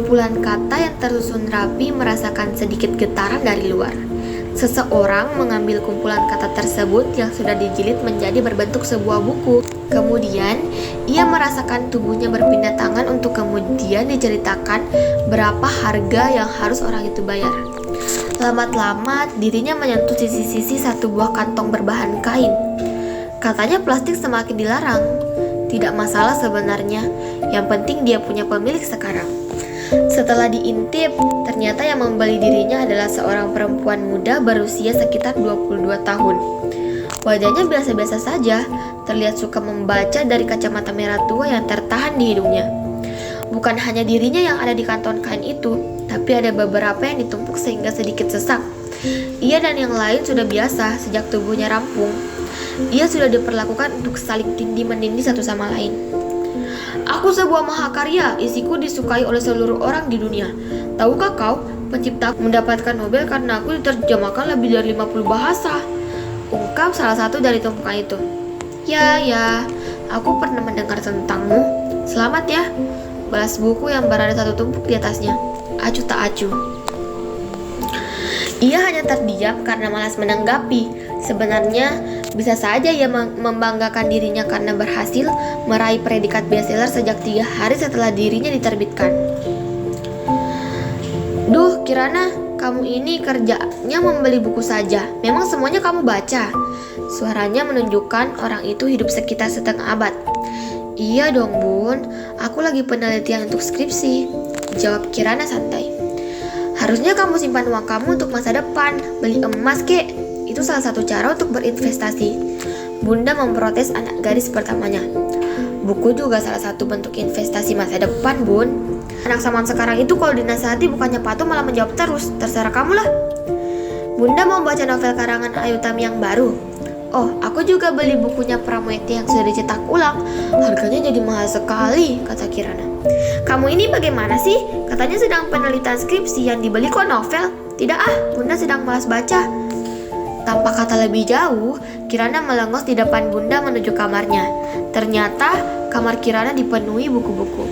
Kumpulan kata yang tersusun rapi merasakan sedikit getaran dari luar. Seseorang mengambil kumpulan kata tersebut yang sudah dijilid menjadi berbentuk sebuah buku. Kemudian, ia merasakan tubuhnya berpindah tangan untuk kemudian diceritakan berapa harga yang harus orang itu bayar. Lambat-lambat, dirinya menyentuh sisi-sisi satu buah kantong berbahan kain. Katanya plastik semakin dilarang. Tidak masalah sebenarnya, yang penting dia punya pemilik sekarang. Setelah diintip, ternyata yang membeli dirinya adalah seorang perempuan muda berusia sekitar 22 tahun. Wajahnya biasa-biasa saja, terlihat suka membaca dari kacamata merah tua yang tertahan di hidungnya. Bukan hanya dirinya yang ada di kantong kain itu, tapi ada beberapa yang ditumpuk sehingga sedikit sesak. Ia dan yang lain sudah biasa sejak tubuhnya rampung. Ia sudah diperlakukan untuk saling tindih-menindih satu sama lain. Aku sebuah mahakarya, isiku disukai oleh seluruh orang di dunia. Tahukah kau, pencipta mendapatkan Nobel karena aku diterjemahkan lebih dari 50 bahasa. Ungkap salah satu dari tumpukan itu. Ya, aku pernah mendengar tentangmu. Selamat ya, balas buku yang berada satu tumpuk di atasnya. Acuh tak acuh. Ia hanya terdiam karena malas menanggapi. Sebenarnya, bisa saja ia membanggakan dirinya karena berhasil meraih predikat bestseller sejak 3 hari setelah dirinya diterbitkan. Duh, Kirana, kamu ini kerjanya membeli buku saja. Memang semuanya kamu baca? Suaranya menunjukkan orang itu hidup sekitar setengah abad. Iya dong, Bun. Aku lagi penelitian untuk skripsi, jawab Kirana santai. Harusnya kamu simpan uang kamu untuk masa depan. Beli emas, kek. Itu salah satu cara untuk berinvestasi. Bunda memprotes anak gadis pertamanya. Buku juga salah satu bentuk investasi masa depan, Bun. Anak zaman sekarang itu kalau dinasihati bukannya patuh malah menjawab terus. Terserah kamu lah. Bunda mau baca novel karangan Ayu Tami yang baru. Oh, aku juga beli bukunya Prameti yang sudah dicetak ulang. Harganya jadi mahal sekali, kata Kirana. Kamu ini bagaimana sih? Katanya sedang penelitian skripsi, yang dibeli kok novel? Tidak Bunda sedang malas baca. Tanpa kata lebih jauh, Kirana melengos di depan Bunda menuju kamarnya. Ternyata kamar Kirana dipenuhi buku-buku.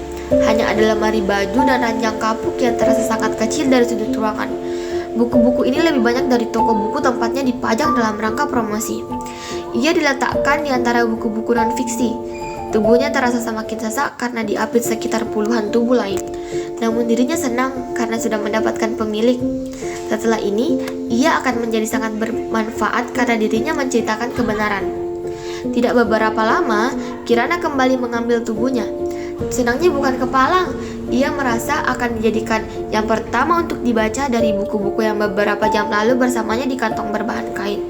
Hanya ada lemari baju dan ranjang kapuk yang terasa sangat kecil dari sudut ruangan. Buku-buku ini lebih banyak dari toko buku tempatnya dipajang dalam rangka promosi. Ia diletakkan di antara buku-buku non-fiksi. Tubuhnya terasa semakin sesak karena diapit sekitar puluhan tubuh lain. Namun dirinya senang karena sudah mendapatkan pemilik. Setelah ini, ia akan menjadi sangat bermanfaat karena dirinya menceritakan kebenaran. Tidak beberapa lama, Kirana kembali mengambil tubuhnya. Senangnya bukan kepalang, ia merasa akan dijadikan yang pertama untuk dibaca dari buku-buku yang beberapa jam lalu bersamanya di kantong berbahan kain.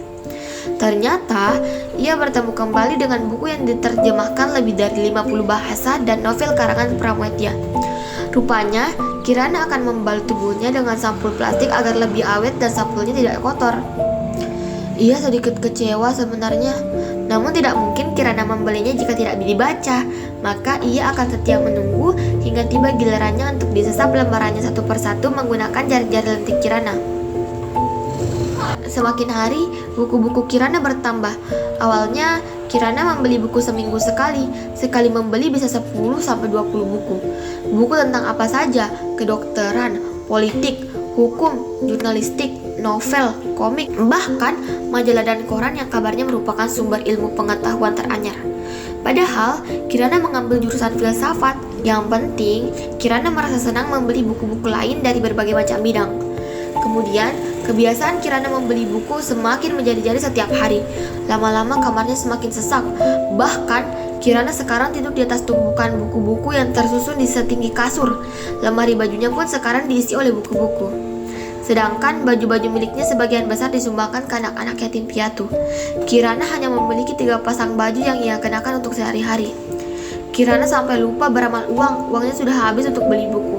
Ternyata, ia bertemu kembali dengan buku yang diterjemahkan lebih dari 50 bahasa dan novel karangan Pramudia. Rupanya, Kirana akan membalut tubuhnya dengan sampul plastik agar lebih awet dan sampulnya tidak kotor. Ia sedikit kecewa sebenarnya, namun tidak mungkin Kirana membelinya jika tidak dibaca. Maka ia akan setia menunggu hingga tiba gilirannya untuk disesap lembarannya satu persatu menggunakan jari-jari lentik Kirana. Semakin hari, buku-buku Kirana bertambah. Awalnya, Kirana membeli buku seminggu sekali. Sekali membeli bisa 10-20 buku. Buku tentang apa saja, kedokteran, politik, hukum, jurnalistik, novel, komik, bahkan majalah dan koran yang kabarnya merupakan sumber ilmu pengetahuan teranyar. Padahal, Kirana mengambil jurusan filsafat. Yang penting, Kirana merasa senang membeli buku-buku lain dari berbagai macam bidang. Kemudian, kebiasaan Kirana membeli buku semakin menjadi-jadi setiap hari. Lama-lama kamarnya semakin sesak. Bahkan, Kirana sekarang tidur di atas tumpukan buku-buku yang tersusun di setinggi kasur. Lemari bajunya pun sekarang diisi oleh buku-buku. Sedangkan baju-baju miliknya sebagian besar disumbangkan ke anak-anak yatim piatu. Kirana hanya memiliki 3 pasang baju yang ia kenakan untuk sehari-hari. Kirana sampai lupa beramal uangnya sudah habis untuk beli buku.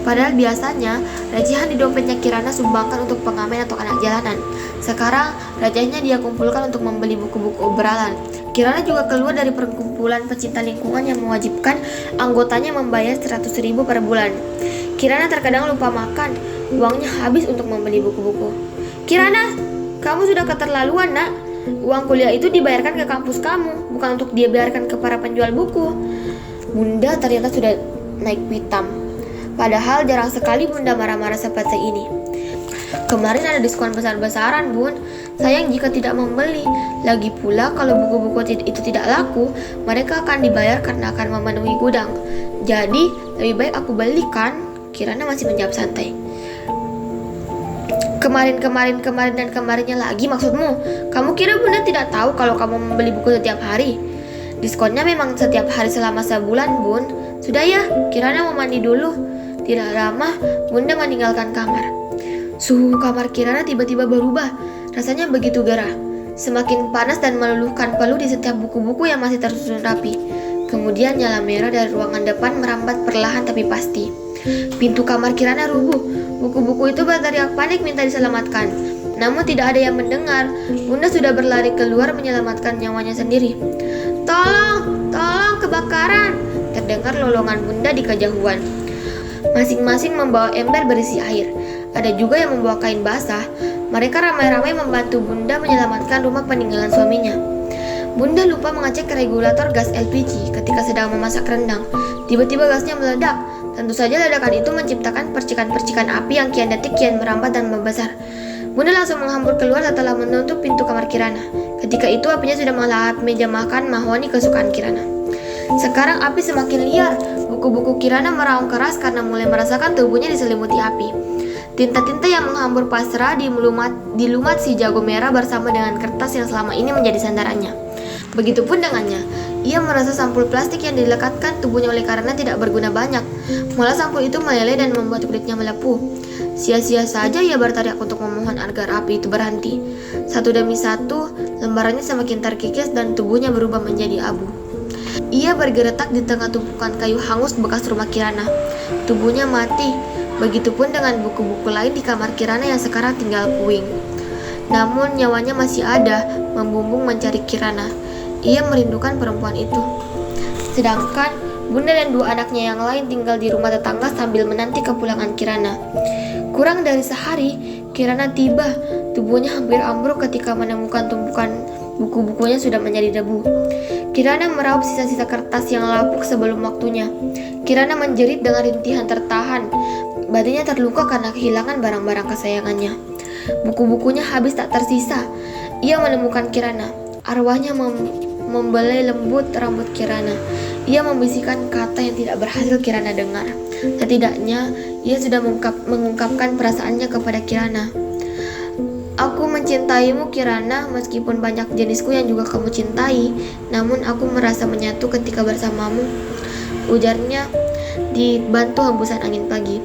Padahal biasanya, recehan di dompetnya Kirana sumbangkan untuk pengamen atau anak jalanan. Sekarang, recehnya dia kumpulkan untuk membeli buku-buku obrolan. Kirana juga keluar dari perkumpulan pecinta lingkungan yang mewajibkan anggotanya membayar 100.000 per bulan. Kirana terkadang lupa makan, uangnya habis untuk membeli buku-buku. Kirana, kamu sudah keterlaluan, nak. Uang kuliah itu dibayarkan ke kampus kamu, bukan untuk dia bayarkan ke para penjual buku. Bunda ternyata sudah naik pitam. Padahal jarang sekali Bunda marah-marah seperti ini. Kemarin ada diskon besar-besaran, Bun. Sayang jika tidak membeli. Lagi pula kalau buku-buku itu tidak laku, mereka akan dibayar karena akan memenuhi gudang. Jadi, lebih baik aku belikan. Kirana masih menjawab santai. Kemarin dan kemarinnya lagi maksudmu? Kamu kira Bunda tidak tahu kalau kamu membeli buku setiap hari? Diskonnya memang setiap hari selama sebulan, Bun. Sudah ya, Kirana mau mandi dulu. Tidak lama, Bunda meninggalkan kamar. Suhu kamar Kirana tiba-tiba berubah. Rasanya begitu gerah. Semakin panas dan meluluhkan peluh di setiap buku-buku yang masih tersusun rapi. Kemudian nyala merah dari ruangan depan merambat perlahan tapi pasti. Pintu kamar Kirana rubuh. Buku-buku itu berteriak panik minta diselamatkan. Namun tidak ada yang mendengar. Bunda sudah berlari keluar menyelamatkan nyawanya sendiri. Tolong, tolong kebakaran! Terdengar lolongan Bunda di kejauhan. Masing-masing membawa ember berisi air. Ada juga yang membawa kain basah. Mereka ramai-ramai membantu Bunda menyelamatkan rumah peninggalan suaminya. Bunda lupa mengecek regulator gas LPG ketika sedang memasak rendang. Tiba-tiba gasnya meledak. Tentu saja ledakan itu menciptakan percikan-percikan api yang kian detik kian merambat dan membesar. Bunda langsung menghambur keluar setelah menutup pintu kamar Kirana. Ketika itu apinya sudah melahap meja makan mahoni kesukaan Kirana. Sekarang api semakin liar. Buku-buku Kirana meraung keras karena mulai merasakan tubuhnya diselimuti api. Tinta-tinta yang menghambur pasrah dilumat si jago merah bersama dengan kertas yang selama ini menjadi sandarannya. Begitupun dengannya. Ia merasa sampul plastik yang dilekatkan tubuhnya oleh Kirana tidak berguna banyak. Malah sampul itu meleleh dan membuat kulitnya melepuh. Sia-sia saja ia berteriak untuk memohon agar api itu berhenti. Satu demi satu, lembarannya semakin terkikis dan tubuhnya berubah menjadi abu. Ia bergeretak di tengah tumpukan kayu hangus bekas rumah Kirana. Tubuhnya mati. Begitupun dengan buku-buku lain di kamar Kirana yang sekarang tinggal puing. Namun nyawanya masih ada, membumbung mencari Kirana. Ia merindukan perempuan itu. Sedangkan Bunda dan dua anaknya yang lain tinggal di rumah tetangga sambil menanti kepulangan Kirana. Kurang dari sehari, Kirana tiba. Tubuhnya hampir ambruk ketika menemukan tumpukan buku-bukunya sudah menjadi debu. Kirana meraup sisa-sisa kertas yang lapuk sebelum waktunya. Kirana menjerit dengan rintihan tertahan. Badannya terluka karena kehilangan barang-barang kesayangannya. Buku-bukunya habis tak tersisa. Ia menemukan Kirana. Arwahnya membelai lembut rambut Kirana. Ia membisikkan kata yang tidak berhasil Kirana dengar. Setidaknya, ia sudah mengungkapkan perasaannya kepada Kirana. Aku mencintaimu Kirana, meskipun banyak jenisku yang juga kamu cintai. Namun aku merasa menyatu ketika bersamamu, ujarnya dibantu hembusan angin pagi.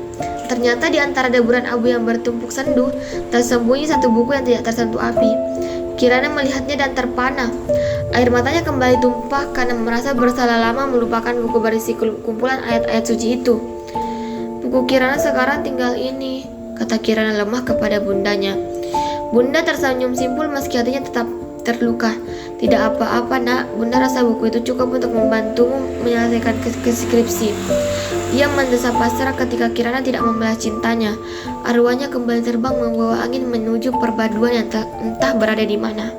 Ternyata di antara deburan abu yang bertumpuk sendu, tersembunyi satu buku yang tidak tersentuh api. Kirana melihatnya dan terpana. Air matanya kembali tumpah karena merasa bersalah lama melupakan buku berisi kumpulan ayat-ayat suci itu. Buku Kirana sekarang tinggal ini, kata Kirana lemah kepada bundanya. Bunda tersenyum simpul meski hatinya tetap terluka. Tidak apa-apa nak, Bunda rasa buku itu cukup untuk membantumu menyelesaikan skripsi. Ia mendesah pasrah ketika Kirana tidak membalas cintanya. Arwahnya kembali terbang membawa angin menuju perpaduan yang entah berada di mana.